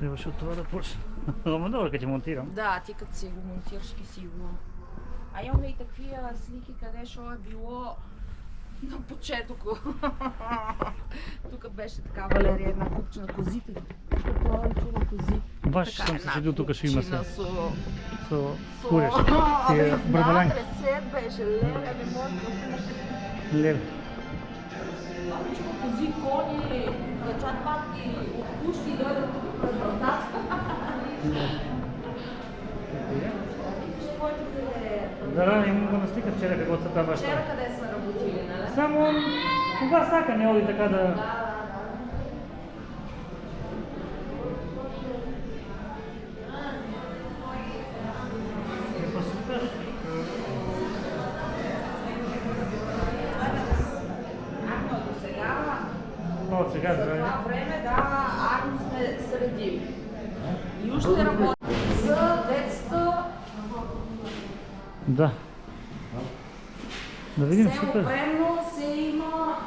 Требаше од това да почне. Ама добро, кога ќе монтирам. Да, ти като си го монтираш, ке си го... А имаме и таквија слики къде шо е било на почетоку. Тука беше така Валерија една купчина козите. Това е чува кози. Баш сам се седил тука, што има се. Со куреш. Тие бродоланки. Свет беше, леле, не може. Леле. Чува кози, кони, качат патки, пушти, дойдат тук пред вратата. Да, имам го наслика вчера како се табаш. Вчера къде са работили, нали? Само кога сака не оди така да... От сега, за това време, да, Арно сме средили. И още работи за децата. Да. Да видим, все супер. опремно, се има...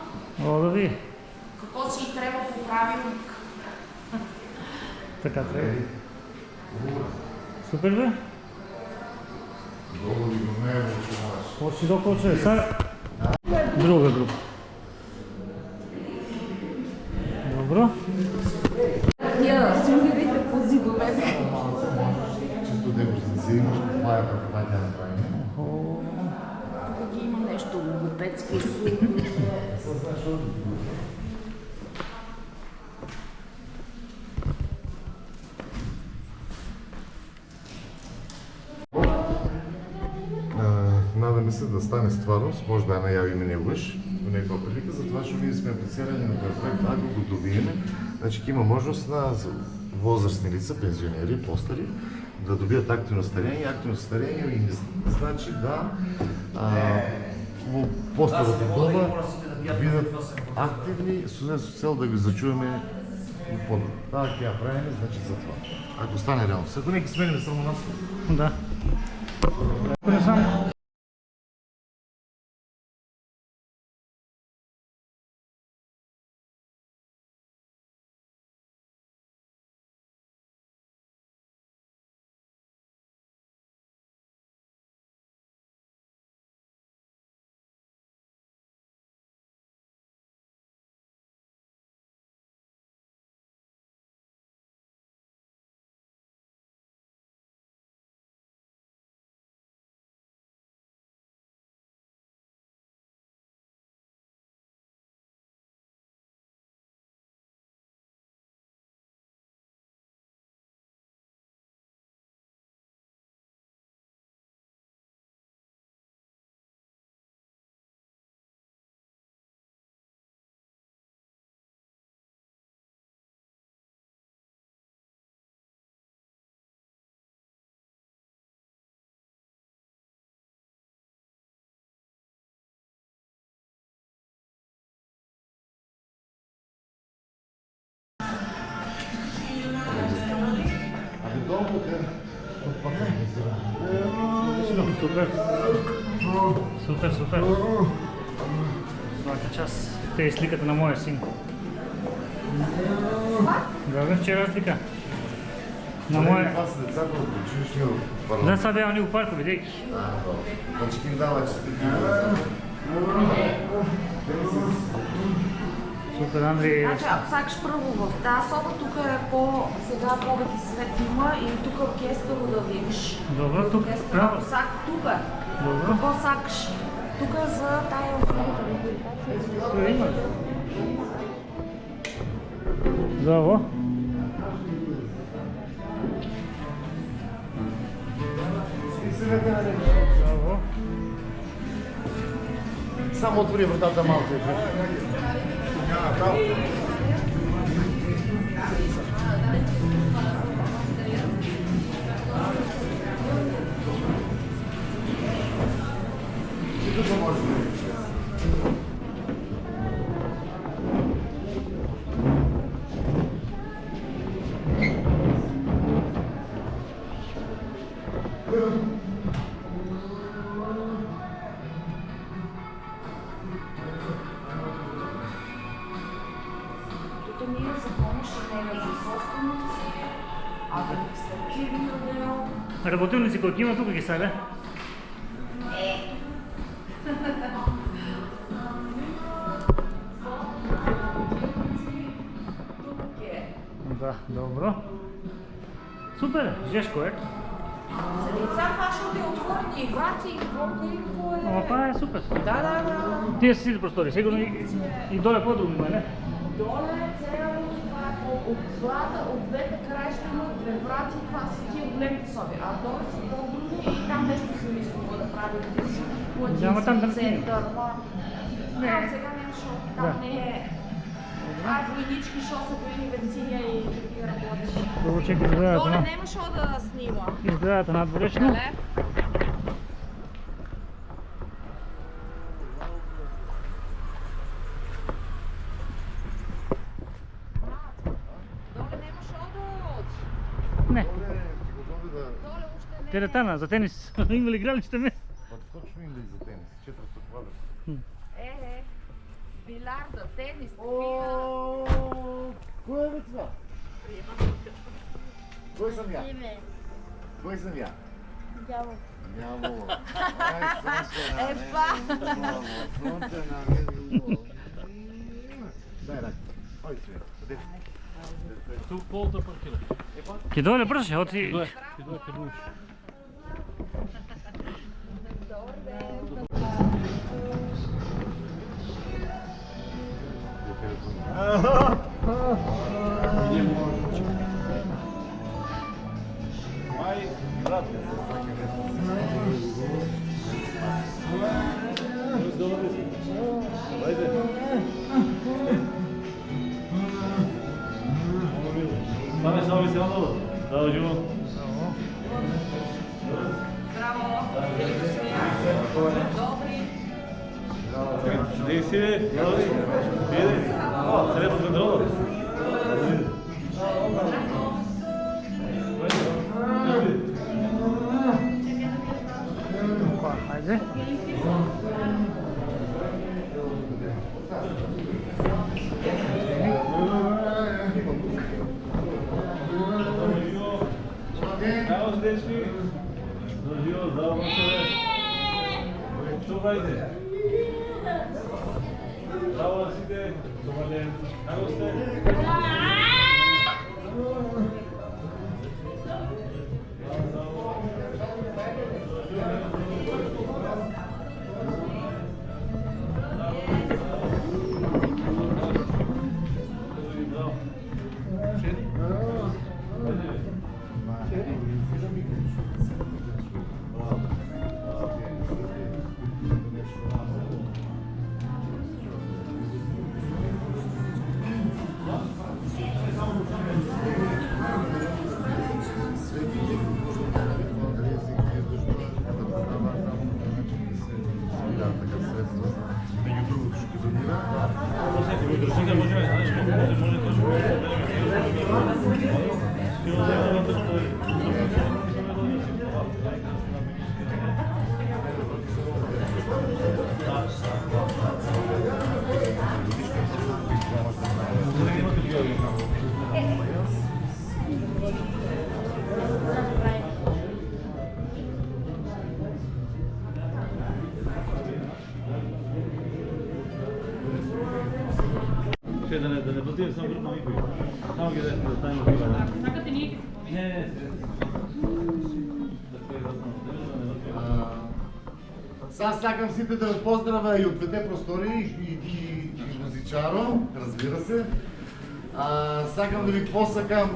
О, да ви. Какво си трябва по правилник. Така трябва. Супер, бе? Почи доколко че е. Друга група. Добро. Тия силгерите по зидовете. Чисто демонстрация имаш, това е това тя направи. Тук ги има нещо логопедски суд. Надаме се да стане стварност, може да најавиме неговаш во некоја прилика, затоа што ние сме аплицирани на тој проект, ако го добиеме, значи ќе има можност на возрастни лица, пензионери, постари, да добијат активно старење. Активно старење им значи да во постарото доба бидат активни со цел да ги зачуваме подобро. Таа ќе ја правиме, значи за това. Ако стане реалност. Ако не ги смениме само нас. Да. Само. Супер. Супер, супер. Свака час. Те е сликата на моя син. Да, вчера слика. На моя... Това са децата от училищния парламент. Да, сега бяха ни го парка, видейки. Значи им дава честити. Супер, Андрей. Значи, ако сакаш първо в тази соба, тук е сега повече свет има и тук оркестър да видиш. Добро, тук право. Ако сак, тук е. Добро. Какво сакаш? Тук е за тая услугата. Браво. Браво. Само отвори вратата малко. Тук ние за помощ не е за собственици. Работилници кои ќе има тука ги саде. Да, добро. Супер, жешко е. Седица, това ще оде отворени врати и колко е... Ама па е супер. Да. Тие се сите простори, сигурно и доле подруги има, не? Доле цяло това е от двата, от двете краища има две врати, това са тия големите соби, а доле са по-други и там нещо се мисли да прави, Няма там да център, не. Сега не е шо, там не е... войнички, шо са били венциния и такива работи. Добро, чекай, изгледате Доле на... нема шо да снима. Изгледате надворешно. Не. Доле още не. Теретана, за тенис. Има ли игралище ме? Точно има и за тенис, 400 квадрата. Билярда, тенис, Кој е това? Кој съм ја? Кој съм ја? Дявол. Дявол. Ај, сончена. Епа. Сончена, не любов. Дај рак. Ај, све. Къде? Тук полата паркира. Ке дојде брže, оти... Ке дојде, ке будеш. Ај, брат. Стане само се надолу. Да, живо. Браво. Добри. Де си, бе? Иде. Сред под контрола. Ајде. Evo dečki. Doživio, zdravo se. Čuvajte. Zdravo site. Dobar den. Kako ste? Да не платим само група никой. Само ги да ставим пива. Сакате ние? Не. Сега сакам сите да ви поздравя и от двете простори и музичаро, разбира се. Сакам да ви посакам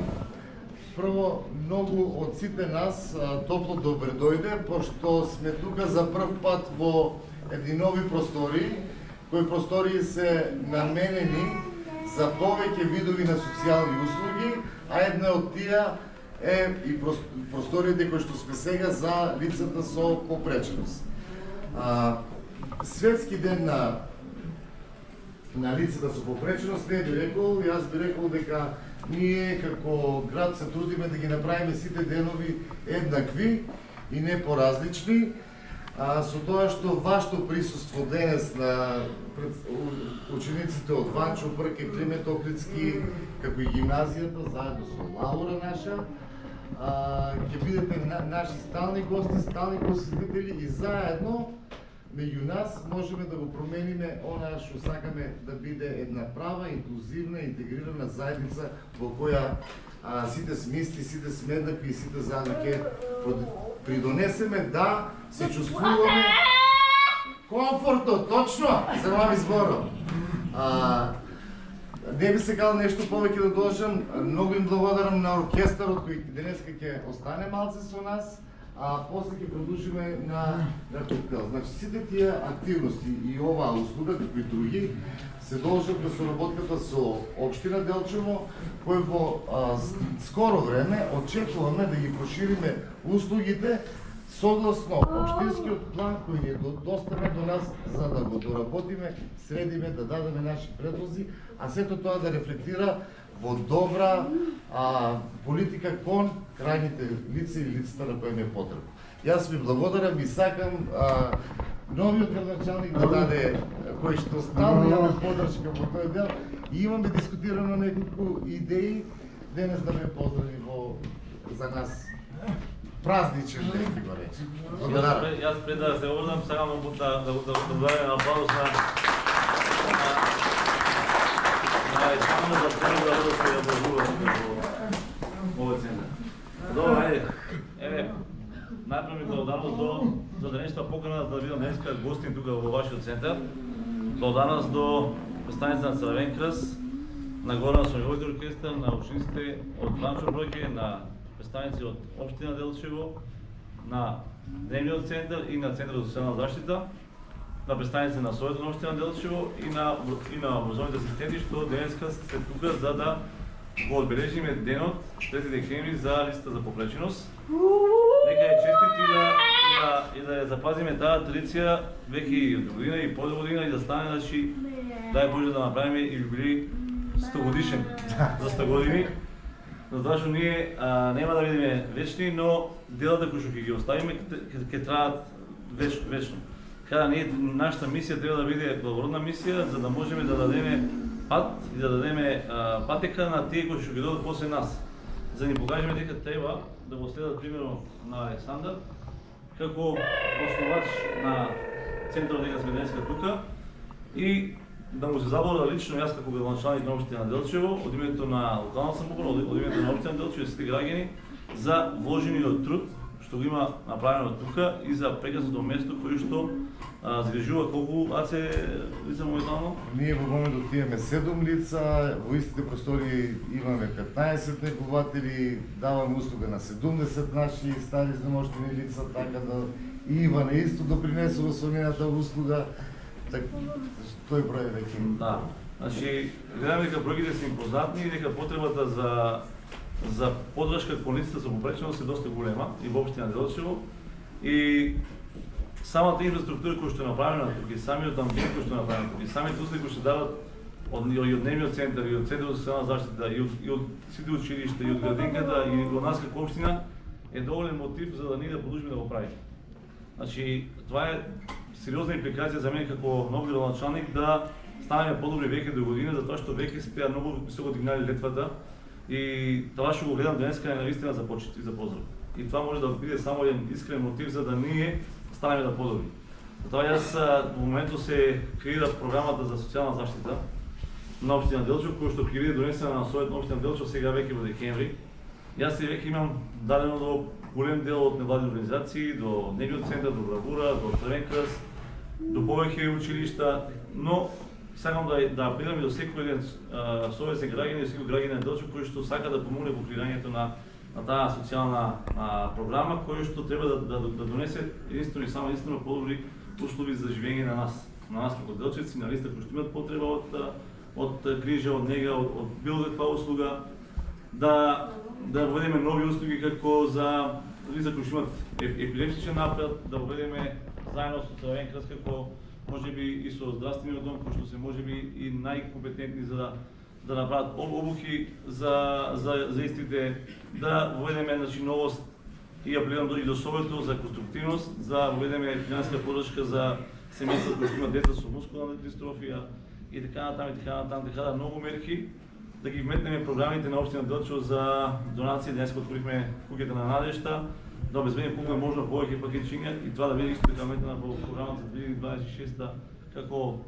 прво многу од сите нас топло добре дојде, пошто сме тука за прв пат во едни нови простори, кои простори се наменени за повеќе видови на социјални услуги, а една од тие е и просториите кои што сме сега за лицата со попреченост. Светски ден на лицата со попреченост не би рекол, јас би рекол дека ние како град се трудиме да ги направиме сите денови еднакви и не поразлични, со тоа што вашето присуство денес на учениците од Ванчо, Брке, Климет Охридски, како и гимназијата, заедно со Лаура наша, ќе бидете наши стални гостители и заедно меѓу нас можеме да го промениме она што сакаме да биде една права, инклузивна, интегрирана заедница во која сите сме исти, сите сме еднакви и сите заедно ќе придонесеме да се чувствуваме комфортно, точно, за мами зборам. Не би се кал нешто повеќе да додажам. Многу им благодарам на оркестарот кој денеска ќе остане малце со нас, а после ќе продолжиме на коктел. Значи сите тие активности и оваа услуга, како и други, се должат на соработката со општина Делчево, кој во скоро време очекуваме да ги прошириме услугите согласно општинскиот план кој ни е доставен до нас за да го доработиме, средиме, да дадеме наши предлози, а сето тоа да рефлектира во добра политика кон крајните лица и лицата на кои им е потребно. Јас ви благодарам и сакам новиот градоначалник да даде кој што стално јаме подршка во тој дел и имаме дискутирано неколку идеи денес да ме поздрави за нас празничен ден ги го рече. Благодарам. Јас пред да се обрнам, сакам да дадем аплауз на само за центар да се образува во овој центар. Добро, ајде. Еве, најпрво ми благодарност за денешната покана да видам денеска гостин тука во вашиот центар. Благодарност до представниците на Црвен крст, на Горна Сонјовите оркестар, на општинците од Вранчо Бројке, на представници од општина Делчево, на Дневниот центар и на Центарот за социјална заштита, на представници на Советот на општина Делчево и на образовните асистенти што денеска се тука за да го одбележиме денот 3 декември за листа за попреченост. Нека е честит и да ја запазиме таа традиција веќе и од година и по година и да стане, значи, дај Боже да направиме и юбилеј 100 годишен за 100 години. Затоа што ние нема да бидеме вечни, но делата кои што ќе ги оставиме ќе траат вечно. Када ние нашата мисија треба да биде благородна мисија за да можеме да дадеме пат и да дадеме патека на тие кои што ги додат после нас. За да ни покажеме дека треба да го следат примерно на Александар како основач на центарот дека сме денеска тука и да му се заблагодарам лично јас како градоначалник на општина Делчево од името на локалната самоуправа, од името на општина Делчево и сите граѓани за вложениот труд што го има направено тука и за прекрасното место кое што згрижува колку лица моментално? Ние во моментот имаме 7 лица, во истите простори имаме 15 негователи, даваме услуга на 70 наши стари заношени лица, така да и Ивана исто допринесува со нејната услуга. Тој број веќе. Да. Значи, гледаме дека бројките се импозантни и дека потребата за поддршка кон лицата со попреченост е доста голема и во општина Делчево. И самата инфраструктура која што е направена тука, и самиот амбиент кој што е направен тука, и самите услуги кои што дават од Дневниот центар и од Центарот за социјална заштита и од сите училишта и од градинката и од нас како општина е доволен мотив за да ние да продолжиме да го правиме. Значи, това е сериозна импликација за мене како нов градоначалник да станеме подобри веќе до година, затоа што веќе спеа многу високо дигнали летвата и тоа што го гледам денеска е навистина за почит и за поздрав. И това може да биде само еден искрен мотив за да ние станеме да подобри. Затоа јас во моментот се креира програмата за социјална заштита на општина Делчево, која што ќе биде донесена на Совет на општина Делчево сега веќе во декември. Јас веќе имам дадено до голем дел од невладини организации, до Дневниот центар, до Бравура, до Црвен крст, до повеќе училишта, но сакам да апелирам и до секој еден совесен граѓанин и секој граѓанин на Делчево кој што сака да помогне во креирањето на таа социјална програма која што треба да донесе единствено и само единствено подобри услови за живење на нас како делчевци, на листа кои што имаат потреба од грижа, од нега, од било каква услуга, да введеме нови услуги како за лица кои што имаат епилепсичен напад, да введеме заедно со Црвен крст како можеби и со здравствениот дом кои што се можеби и најкомпетентни за да направат обуки за истите, да введеме новост и апелирам и до Советот за конструктивност, за введеме финансиска поддршка за семејства кои што имаат деца со мускулна дистрофија и така натаму, така да многу мерки да ги вметнеме програмите на општина Делчево за донации. Денес отворихме куќата на надежта, да обезбедиме колку е можно повеќе пакетчиња и това да биде исто така вметнена во програмата 2026 како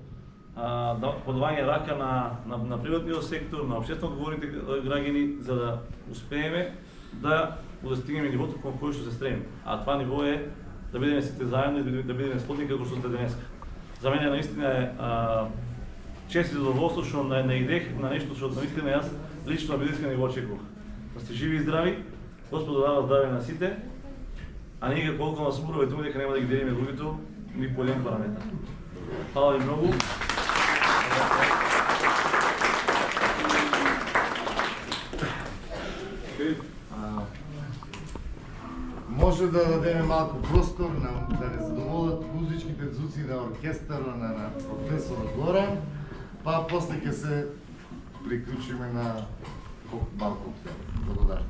подавање рака на приватниот сектор, на општествено одговорните граѓани, за да успееме да достигнеме нивото кон кој што се стремиме. А това ниво е да бидеме сите заедно и да бидеме сплотни како што сте денеска. За мене наистина е чест и задоволство што наидех на нешто што наистина јас лично на бидеска не го очекував. Да сте живи и здрави, Господ дава здраве на сите, а ние како околна самоуправа и дека нема да ги делиме луѓето ни по еден параметар. Фала ви многу. Може да дадеме малку простор да не задоволат музичките звуци на оркестарот на професор Горан, па после ќе се приклучиме на малку коктел. Благодарам.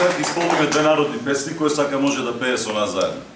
сега ќе исполниме две народни песни, кој сака може да пее со нас заедно.